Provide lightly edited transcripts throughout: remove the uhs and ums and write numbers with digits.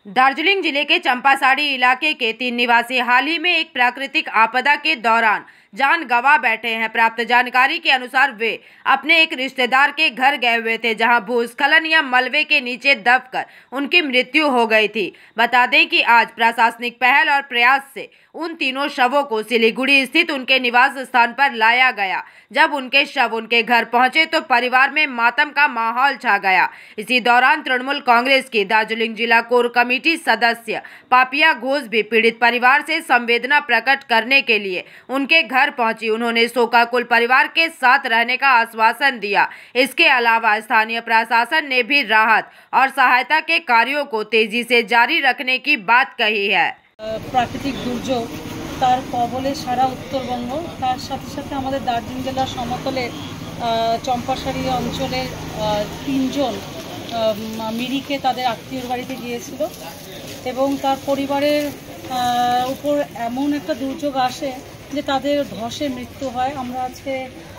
दार्जिलिंग जिले के चंपासाड़ी इलाके के 3 निवासी हाल ही में एक प्राकृतिक आपदा के दौरान जान गंवा बैठे हैं। प्राप्त जानकारी के अनुसार वे अपने एक रिश्तेदार के घर गए हुए थे, जहां भूस्खलन या मलबे के नीचे दबकर उनकी मृत्यु हो गई थी। बता दें कि आज प्रशासनिक पहल और प्रयास से उन तीनों शवों को सिलीगुड़ी स्थित उनके निवास स्थान पर लाया गया। जब उनके शव उनके घर पहुंचे तो परिवार में मातम का माहौल छा गया। इसी दौरान तृणमूल कांग्रेस की दार्जिलिंग जिला कोर कमेटी सदस्य पापिया घोष भी पीड़ित परिवार से संवेदना प्रकट करने के लिए उनके घर पहुंची। उन्होंने शोकाकुल परिवार के साथ रहने का आश्वासन दिया। इसके अलावा स्थानीय प्रशासन ने भी राहत और सहायता के कार्यों को तेजी से जारी रखने की बात कही है। प्राकृतिक दुर्योग तार कबले सारा उत्तरबंग तार साथे साथे आमादेर दार्जिलिंग जिलार समतले चंपासाड़ी अंचले 3 जन मिरिके तादेर आत्मीयर बाड़ीते गिয়েছিল এবং তার পরিবারের উপর এমন একটা দুর্যোগ আসে যে তাদের ধসে মৃত্যু হয়। আমরা আজকে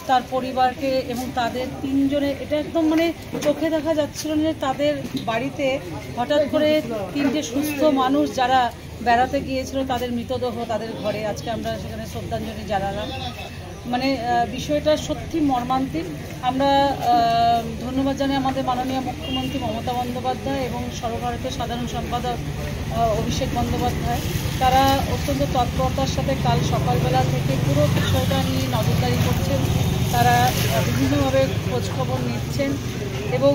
তার পরিবারকে এবং তাদের 3 জনের এটা একদম মানে চোখে দেখা যাচ্ছিল না, তাদের বাড়িতে হঠাৎ করে 3টে সুস্থ মানুষ যারা বেড়াতে গিয়েছিল তাদের মৃতদেহ তাদের ঘরে আজকে আমরা সেখানে শ্রদ্ধাঞ্জলি জানালাম। মানে বিষয়টা সত্যি মর্মান্তিক। আমরা ধন্যবাদ জানাই আমাদের মাননীয় মুখ্যমন্ত্রী মমতা বন্দ্যোপাধ্যায় এবং সর্বভারতীয় সাধারণ সম্পাদক অভিষেক বন্দ্যোপাধ্যায়। তারা অত্যন্ত তৎপরতার সাথে কাল সকালবেলা থেকে পুরো বিষয়টা নিয়ে নজরদারি করছেন। তারা বিভিন্নভাবে খোঁজখবর নিচ্ছেন এবং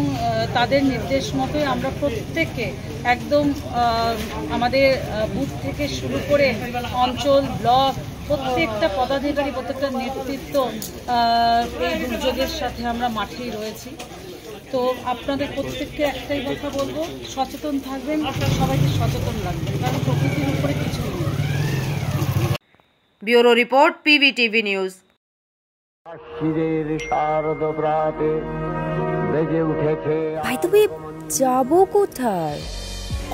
তাদের নির্দেশ মতোই আমরা প্রত্যেককে একদম আমাদের বুথ থেকে শুরু করে অঞ্চল ব্লক প্রত্যেকটা পদাধিকারী প্রত্যেকটা নেতৃত্ব এই দুর্যোগের সাথে আমরা মাঠেই রয়েছি। তো আপনাদের প্রত্যেককে একটাই কথা বলবো, সচেতন থাকবেন, সবাইকে সচেতন রাখবেন, কারণ প্রকৃতির উপরে কিছু নেই। Bureau report PVTV news. ভাই তুমি যাবো কোথায়?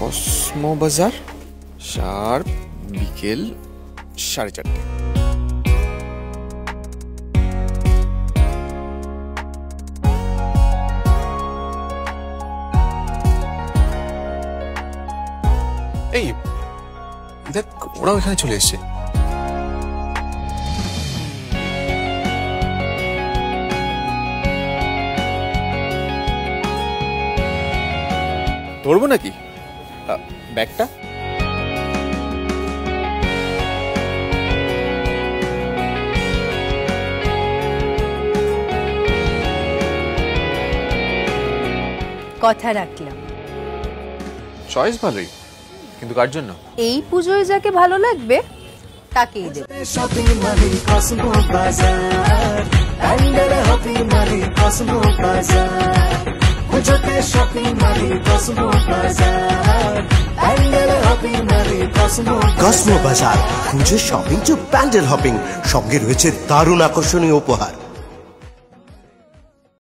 কসমো বাজার, শার্প বিকেল 4:30। এই দেখ ওরাও এখানে চলে এসছে। ধরবো নাকি ব্যাগটা? কথা রাখলাম। চয়েস ভালোই, কিন্তু কার জন্য? এই পুজোয় যাকে ভালো লাগবে তাকেই দেব। কসমো বাজার, খুঁজে শপিং টু প্যান্ডেল হপিং, সঙ্গে রয়েছে দারুণ আকর্ষণীয় উপহার।